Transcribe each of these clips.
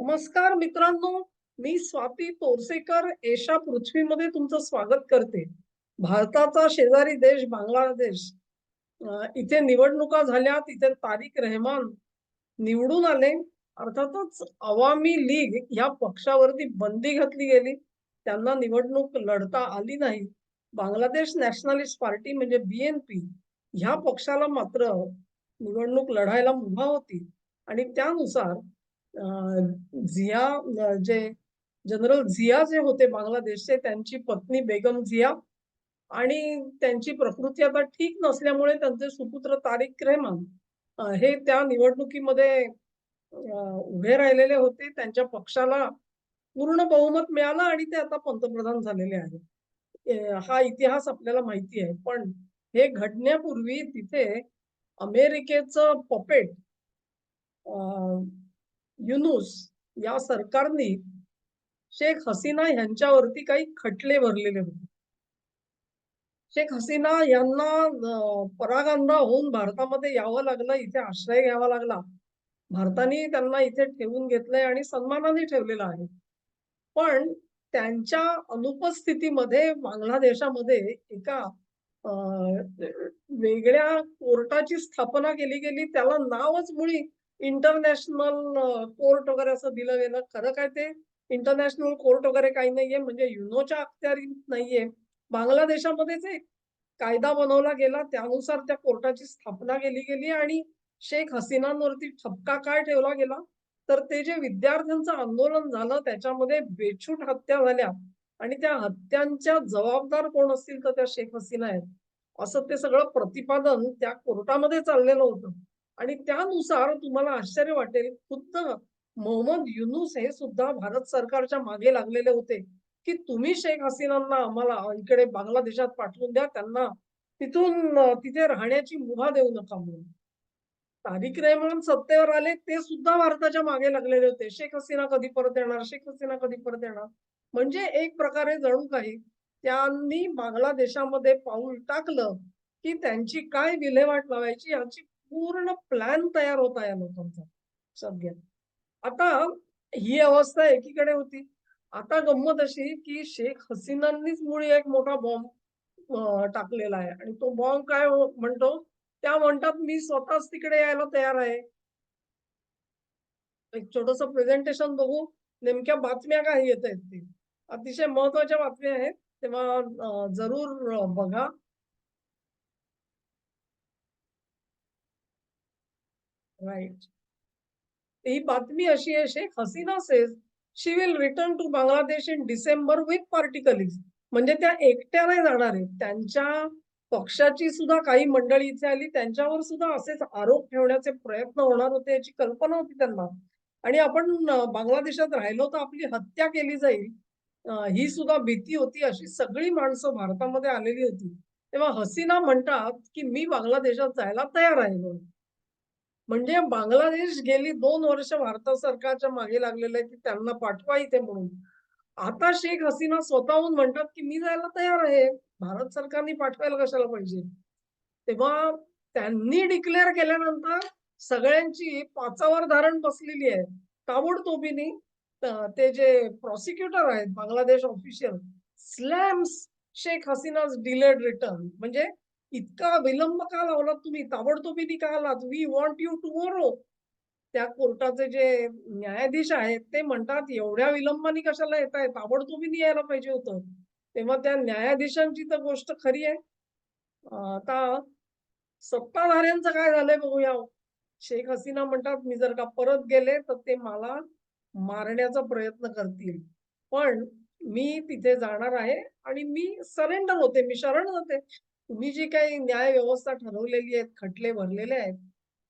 नमस्कार मित्रांनो, मी स्वाती तोरसेकर एशा पृथ्वीमध्ये तुमचं स्वागत करते. भारताचा शेजारी देश बांगलादेश इथे निवडणुका झाल्या, तिथे तारिक रहमान निवडून आले. अर्थातच अवामी लीग ह्या पक्षावरती बंदी घातली गेली. त्यांना निवडणूक लढता आली नाही. बांगलादेश नॅशनलिस्ट पार्टी म्हणजे BNP ह्या पक्षाला मात्र निवडणूक लढायला मुभा होती आणि त्यानुसार झिया जे जनरल झिया जे होते बांगलादेशचे त्यांची पत्नी बेगम झिया आणि त्यांची प्रकृती आता ठीक नसल्यामुळे त्यांचे सुपुत्र तारिक रहमान हे त्या निवडणुकीमध्ये उभे राहिलेले होते. त्यांच्या पक्षाला पूर्ण बहुमत मिळालं आणि ते आता पंतप्रधान झालेले आहेत. हा इतिहास आपल्याला माहिती आहे. पण हे घडण्यापूर्वी तिथे अमेरिकेचं पपेट युनूस या सरकारने शेख हसीना यांच्यावरती काही खटले भरलेले होते. शेख हसीना यांना परागंदा होऊन भारतामध्ये यावं लागलं, इथे आश्रय घ्यावा लागला. भारताने त्यांना इथे ठेवून घेतलंय आणि सन्मानाने ठेवलेलं आहे. पण त्यांच्या अनुपस्थितीमध्ये बांगलादेशामध्ये एका अ, वेगळ्या कोर्टाची स्थापना केली गेली. त्याला नावच मुळी इंटरनॅशनल कोर्ट वगैरे असं दिलं गेलं. खरं काय ते इंटरनॅशनल कोर्ट वगैरे काही नाहीये, म्हणजे युनोच्या अखत्यारीत नाहीये. बांगलादेशामध्येच एक कायदा बनवला गेला. त्यानुसार त्या कोर्टाची स्थापना केली गेली आणि शेख हसीनांवरती ठपका काय ठेवला गेला, तर ते जे विद्यार्थ्यांचं आंदोलन झालं त्याच्यामध्ये बेछूट हत्या झाल्या आणि त्या हत्यांच्या जबाबदार कोण असतील तर त्या शेख हसीना आहेत. असं ते सगळं प्रतिपादन त्या कोर्टामध्ये चाललेलं होतं. आणि त्यानुसार तुम्हाला आश्चर्य वाटेल, खुद्द मोहम्मद युनूस हे सुद्धा भारत सरकारच्या मागे लागलेले होते, की तुम्ही शेख हसीनांना आम्हाला इकडे बांगलादेशात पाठवून द्या. त्यांना तिथून तिथे राहण्याची मुभा देऊ नका म्हणून. तारिक रहमान सत्तेवर आले, ते सुद्धा भारताच्या मागे लागलेले होते. शेख हसीना कधी परत येणार? शेख हसीना कधी परत येणार? म्हणजे एक प्रकारे जणू काही त्यांनी बांगलादेशामध्ये पाऊल टाकलं, की त्यांची काय विल्हेवाट लावायची याची पूर्ण प्लॅन तयार होता या लोकांचा सध्या. आता ही अवस्था एकीकडे होती. आता गंमत अशी, की शेख हसीनांनीच मुळी एक मोठा बॉम्ब टाकलेला आहे आणि तो बॉम्ब काय म्हणतो, त्या म्हणतात, "मी स्वतःच तिकडे यायला तयार आहे." एक छोटंसं प्रेझेंटेशन बघू, नेमक्या बातम्या काय येतायत ते. अतिशय महत्त्वाच्या बातम्या आहेत. तेव्हा जरूर बघा. राइट. ही बातमी अशी आहे, Sheikh Hasina says she will return to Bangladesh in December with party colleagues. म्हणजे त्या एकट्या नाही जाणार आहेत. त्यांच्या पक्षाची सुद्धा काही मंडळी इथे आली. त्यांच्यावर सुद्धा असेच आरोप ठेवण्याचे प्रयत्न होणार होते याची कल्पना होती त्यांना. आणि आपण बांगलादेशात राहिलो तर आपली हत्या केली जाईल. ही सुद्धा भीती होती. अशी सगळी माणसं भारतामध्ये आलेली होती. तेव्हा हसीना म्हणतात, की "मी बांगलादेशात जायला तयार आहे" म्हणून. म्हणजे बांगलादेश गेली 2 वर्ष भारत सरकारच्या मागे लागलेलं आहे, की त्यांना पाठवा इथे म्हणून. आता शेख हसीना स्वतःहून म्हणतात, की "मी जायला तयार आहे. भारत सरकारने पाठवायला कशाला पाहिजे?" तेव्हा त्यांनी डिक्लेअर केल्यानंतर सगळ्यांची पाचावर धारण बसलेली आहे. ताबडतोबीने ते जे प्रॉसिक्युटर आहेत Bangladesh official slams Sheikh Hasina's delayed return म्हणजे इतका विलंब का लावलात तुम्ही? ताबडतोबीने का आलात? We want you tomorrow. त्या कोर्टाचे जे न्यायाधीश आहेत ते म्हणतात, "एवढ्या विलंबाने कशाला येताय? ताबडतोबीने यायला पाहिजे होतं." तेव्हा त्या न्यायाधीशांची तर गोष्ट खरी आहे. आता सत्ताधाऱ्यांचं काय झालंय बघूया. शेख हसीना म्हणतात, "मी जर का परत गेले, तर ते मला मारण्याचा प्रयत्न करतील. पण मी तिथे जाणार आहे आणि मी सरेंडर होते, मी शरण जाते. तुम्ही जी काही न्याय व्यवस्था ठरवलेली आहे, खटले भरलेले आहेत,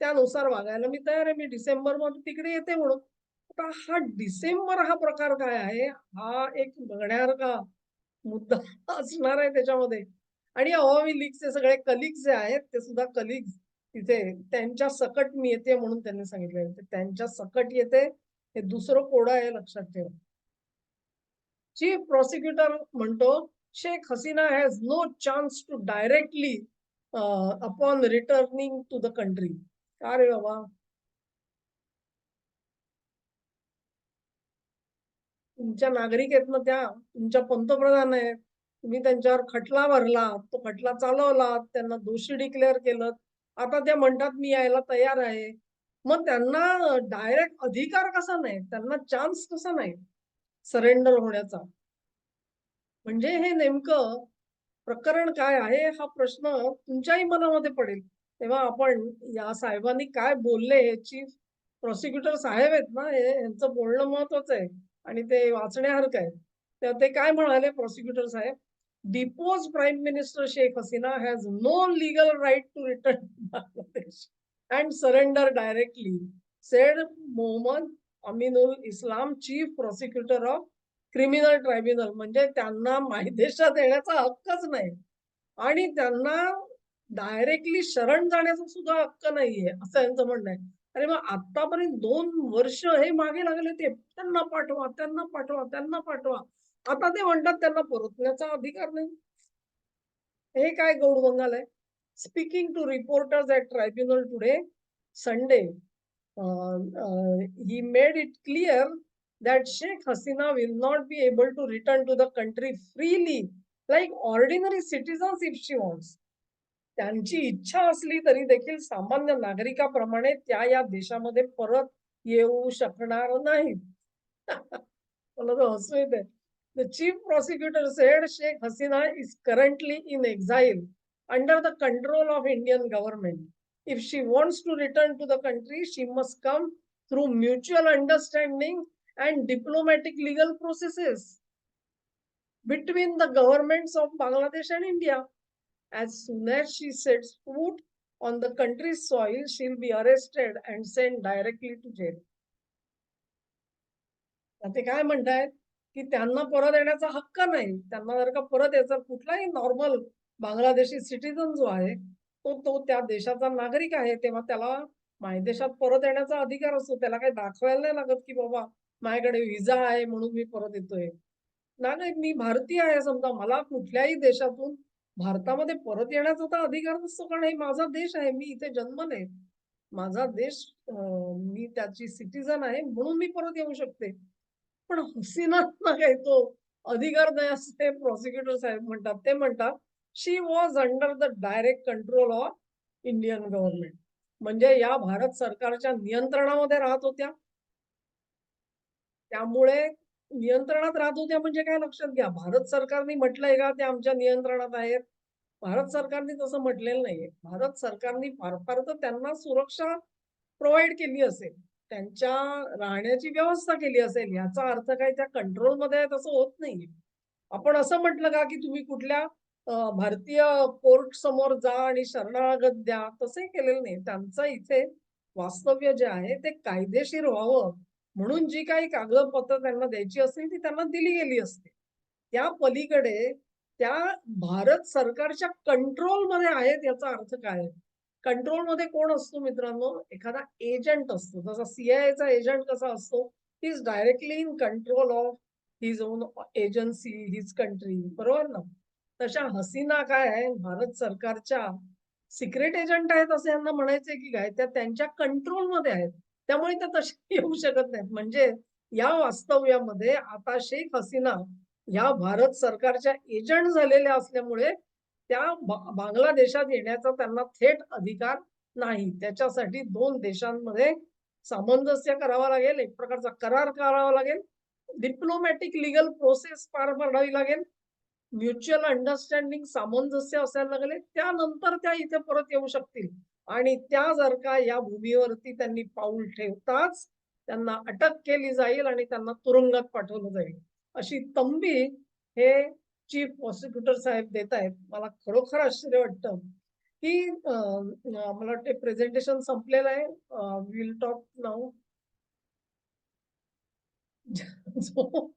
त्यानुसार वागायला मी तयार आहे. मी डिसेंबरमध्ये तिकडे येते म्हणून." आता हा डिसेंबर हा प्रकार काय आहे? हा एक बघण्यासारखा मुद्दा असणार आहे त्याच्यामध्ये. आणि अवामी लीगचे सगळे कलीग्स जे आहेत, ते सुद्धा कलीग्स तिथे त्यांच्या सकट मी येते म्हणून त्यांनी सांगितलेलं. तर त्यांच्या सकट येते, हे दुसरं कोडं आहे लक्षात ठेवा. चीफ प्रॉसिक्युटर म्हणतो, "Sheikh Hasina has no chance to directly upon returning to the country." का रे बाबा? तुमच्या नागरिक आहेत ना त्या, तुमच्या पंतप्रधान आहेत. तुम्ही त्यांच्यावर खटला भरला, तो खटला चालवला, त्यांना दोषी डिक्लेअर केलं. आता त्या म्हणतात मी यायला तयार आहे. मग त्यांना डायरेक्ट अधिकार कसा नाही? त्यांना चान्स कसा नाही सरेंडर होण्याचा? म्हणजे हे नेमकं प्रकरण काय आहे हा प्रश्न तुमच्याही मनामध्ये पडेल. तेव्हा आपण या साहेबांनी काय बोलले हे चीफ प्रॉसिक्युटर साहेब आहेत ना, हे यांचं बोलणं महत्वाचं आहे आणि ते वाचण्यासारखं आहे. तर ते काय म्हणाले प्रॉसिक्युटर साहेब, "deposed prime minister Sheikh Hasina has no legal right to return to Bangladesh and surrender directly," said Mohammad Aminul Islam, chief prosecutor of criminal tribunal. म्हणजे त्यांना मायदेशात येण्याचा हक्कच नाही आणि त्यांना डायरेक्टली शरण जाण्याचा सुद्धा हक्क नाहीये, असं यांचं म्हणणं आहे. अरे मग आतापर्यंत 2 वर्ष हे मागे लागले ते. त्यांना पाठवा, त्यांना पाठवा, त्यांना पाठवा. आता ते म्हणतात त्यांना परतण्याचा अधिकार नाही. हे काय गौडबंगाल आहे? Speaking to reporters at tribunal today, Sunday, he made it clear that Sheikh Hasina will not be able to return to the country freely like ordinary citizens if she wants. त्यांची इच्छा असली तरी देखील सामान्य नागरिकाप्रमाणे त्या या देशामध्ये परत येऊ शकणार नाहीत. मला तर हसू येते. The chief prosecutor said Sheikh Hasina is currently in exile under the control of Indian government. If she wants to return to the country, she must come through mutual understanding and diplomatic legal processes between the governments of Bangladesh and India. As soon as she sets foot on the country's soil, she'll be arrested and sent directly to jail. ते काय म्हणतायत की त्यांना परत येण्याचा हक्क नाही. त्यांना जर का परत यायचं कुठलाही नॉर्मल बांगलादेशी सिटिझन जो आहे, तो तो त्या देशाचा नागरिक आहे. तेव्हा त्याला मायदेशात परत येण्याचा अधिकार असतो. त्याला काही दाखवायला नाही लागत, की बाबा माझ्याकडे व्हिसा आहे म्हणून मी परत येतोय. नाही, मी भारतीय आहे समजा. मला कुठल्याही देशातून भारतामध्ये परत येण्याचा तर अधिकार नसतो, कारण हे माझा देश आहे. मी इथे जन्मले. माझा देश मी त्याची सिटिझन आहे म्हणून मी परत येऊ शकते. पण हसीनांना काही तो अधिकार नाही असं ते प्रॉसिक्युटर साहेब म्हणतात. ते म्हणतात, "she was under the direct control of Indian government." म्हणजे या भारत सरकारच्या नियंत्रणामध्ये राहत होत्या. त्यामुळे नियंत्रणात राहत होत्या म्हणजे काय लक्षात घ्या, भारत सरकारने म्हटलंय का ते आमच्या नियंत्रणात आहेत? भारत सरकारने तसं म्हटलेलं नाहीये. भारत सरकारने फार फार तर त्यांना सुरक्षा प्रोव्हाईड केली असेल. त्यांच्या राहण्याची व्यवस्था केली असेल. याचा अर्थ काय त्या कंट्रोलमध्ये आहे असं होत नाहीये. आपण असं म्हटलं का, की तुम्ही कुठल्या भारतीय कोर्ट समोर जा आणि शरणागत द्या, तसंही केलेलं नाही. त्यांचं इथे वास्तव्य जे आहे ते कायदेशीर व्हावं म्हणून जी काही कागदपत्र त्यांना द्यायची असतील ती त्यांना दिली गेली असते. त्या पलीकडे त्या भारत सरकारच्या कंट्रोलमध्ये आहेत याचा अर्थ काय आहे? कंट्रोलमध्ये कोण असतो मित्रांनो? एखादा एजंट असतो. जसा सी-आय-एचा एजंट कसा असतो? He is directly in control of his on agency, his country. बरोबर ना? तशा हसीना काय आहे? भारत सरकारच्या सिक्रेट एजंट आहेत असं यांना म्हणायचंय की काय? त्या त्यांच्या कंट्रोलमध्ये आहेत. त्यामुळे त्या तशा येऊ शकत नाहीत. म्हणजे या वास्तव्यामध्ये आता शेख हसीना ह्या भारत सरकारच्या एजंट झालेल्या असल्यामुळे त्या बांगलादेशात येण्याचा त्यांना थेट अधिकार नाही. त्याच्यासाठी 2 देशांमध्ये सामंजस्य करावं लागेल, एक प्रकारचा करार करावा लागेल, डिप्लोमॅटिक लीगल प्रोसेस पार पाडावी लागेल, म्युच्युअल अंडरस्टँडिंग सामंजस्य असायला लागले, त्यानंतर त्या इथे परत येऊ शकतील. आणि त्या जर का या भूमीवरती त्यांनी पाऊल ठेवताच त्यांना अटक केली जाईल आणि त्यांना तुरुंगात पाठवलं जाईल. अशी तंबी हे चीफ प्रॉसिक्युटर साहेब देत आहेत. मला खरोखर आश्चर्य वाटतं, की मला वाटते प्रेझेंटेशन संपलेलं आहे. Will talk now. जो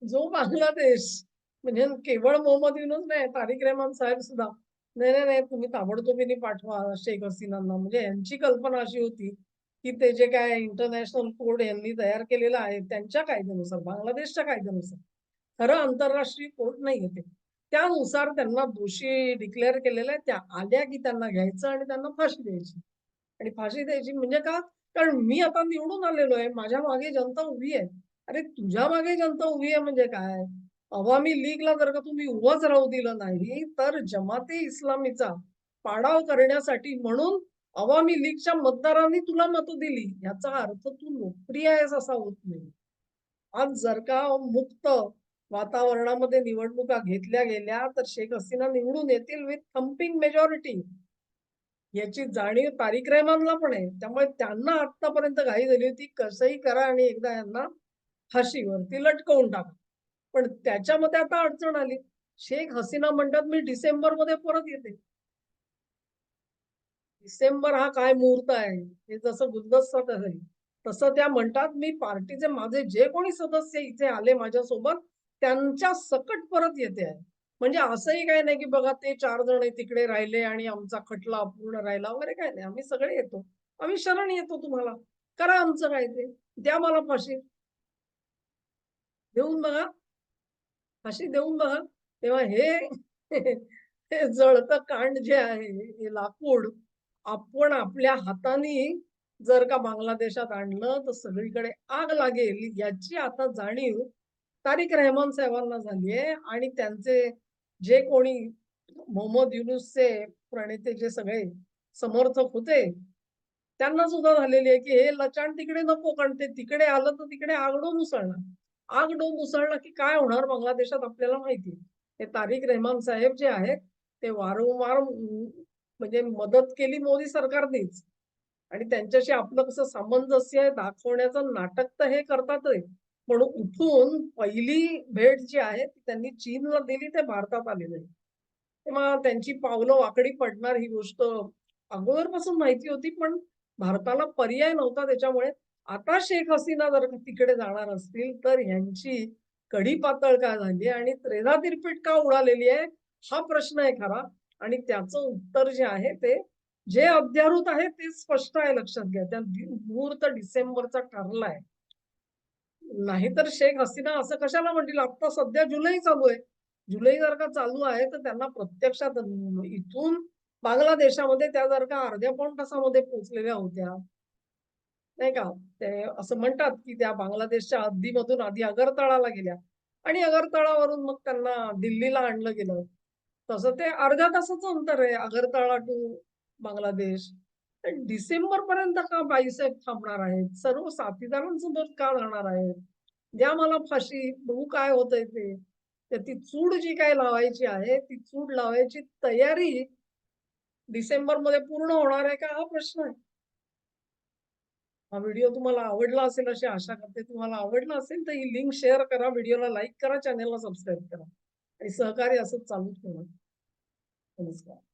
जो बांगलादेश म्हणजे केवळ मोहम्मद युनूस नाही, तारिक रहमान साहेब सुद्धा नाही, नाही, नाही, तुम्ही ताबडतोबीने पाठवा शेख हसीनांना. म्हणजे यांची कल्पना अशी होती, की ते जे काय इंटरनॅशनल कोड यांनी तयार केलेला आहे त्यांच्या कायद्यानुसार, बांगलादेशच्या कायद्यानुसार, खरं आंतरराष्ट्रीय कोर्ट नाहीये ते. त्यानुसार त्यांना दोषी डिक्लेअर केलेलं आहे. त्या आल्या की त्यांना घ्यायचं आणि त्यांना फाशी द्यायची. आणि फाशी द्यायची म्हणजे का? कारण मी आता निवडून आलेलो आहे. माझ्या मागे जनता उभी आहे. अरे तुझ्या मागे जनता उभी आहे म्हणजे काय? अवामी लीगला जर का तुम्ही उभंच राहू दिलं नाही, तर जमाते इस्लामीचा पाडाव करण्यासाठी म्हणून अवामी लीगच्या मतदारांनी तुला मतं दिली. याचा अर्थ तू लोकप्रिय आहेस असा होत नाही. आज जर का मुक्त वातावरणामध्ये निवडणुका घेतल्या गेल्या, तर शेख हसीना निवडून येतील विथ थम्पिंग मेजॉरिटी. याची जाणीव तारिक रेहमानला पण आहे. त्यामुळे त्यांना आत्तापर्यंत घाई झाली होती, कसंही करा आणि एकदा यांना फाशीवरती लटकवून टाका. पण त्याच्यामध्ये आता अडचण आली. शेख हसीना म्हणतात, "मी डिसेंबरमध्ये परत येते." डिसेंबर हा काय मुहूर्त आहे? हे जसं गुलदस्त्यात आहे, तसं त्या म्हणतात, "मी पार्टीचे माझे जे कोणी सदस्य इथे आले माझ्यासोबत, त्यांच्या सकट परत येते आहे." म्हणजे असंही काही नाही, की बघा ते 4 जण तिकडे राहिले आणि आमचा खटला अपूर्ण राहिला वगैरे काही नाही. आम्ही सगळे येतो. आम्ही शरण येतो तुम्हाला. करा आमचं काय ते. द्या मला फाशी. देऊन बघा. फाशी देऊन बघा. तेव्हा हे हे जळतं कांड जे आहे, हे लाकूड आपण आपल्या हाताने जर का बांगलादेशात आणलं, तर सगळीकडे आग लागेल याची आता जाणीव तारिक रहमान साहेबांना झाली आहे आणि त्यांचे जे कोणी मोहम्मद युनूसचे प्रणेते जे सगळे समर्थक होते, त्यांना सुद्धा झालेली आहे, की हे लचाण तिकडे नको, कारण ते तिकडे आलं तर तिकडे आगडो मुसळणार. आगडो मुसळला की काय होणार बांगलादेशात आपल्याला माहिती आहे. हे तारिक रहमान साहेब जे आहेत, ते वारंवार म्हणजे मदत केली मोदी सरकारनेच आणि त्यांच्याशी आपलं कसं सामंजस्य आहे दाखवण्याचं नाटक तर हे करतातच. पण उठून पहिली भेट जी आहे ती त्यांनी चीनला दिली ते भारतात आलेले. तेव्हा त्यांची पावलं वाकडी पडणार ही गोष्ट अगोदरपासून माहिती होती, पण भारताला पर्याय नव्हता त्याच्यामुळे. आता शेख हसीना जर का तिकडे जाणार असतील, तर ह्यांची कढी पातळ का झाली आणि त्रेधा तिरपीट का उडालेली आहे, हा प्रश्न आहे खरा आणि त्याचं उत्तर जे आहे ते जे अद्यारूत आहे ते स्पष्ट आहे लक्षात घ्या. त्या मुहूर्त डिसेंबरचा ठरलाय. नाहीतर शेख हसीना असं कशाला म्हणतील? आता सध्या जुलै चालू आहे. जुलै जर का चालू आहे, तर त्यांना प्रत्यक्षात इथून बांगलादेशामध्ये त्या जर का अर्ध्या पाऊण तासामध्ये पोहोचलेल्या होत्या, नाही का? ते असं म्हणतात, की त्या बांगलादेशच्या हद्दीमधून आधी आगरतळाला गेल्या आणि आगरतळावरून मग त्यांना दिल्लीला आणलं गेलं. तसं ते अर्ध्या तासाचं अंतर आहे आगरतळा टू बांगलादेश. तर डिसेंबरपर्यंत का बाईसाहेब थांबणार आहेत? सर्व साथीदारांसोबत का राहणार आहेत? द्या मला फाशी, बघू काय होतंय ते. तर ती चूड जी काही लावायची आहे, ती चूड लावायची तयारी डिसेंबरमध्ये पूर्ण होणार आहे का? हा प्रश्न आहे. हा व्हिडिओ तुम्हाला आवडला असेल अशी आशा करते. तुम्हाला आवडला असेल तर ही लिंक शेअर करा, व्हिडिओला लाईक करा, चॅनेलला सबस्क्राईब करा आणि सहकार्य असंच चालू ठेवा. नमस्कार.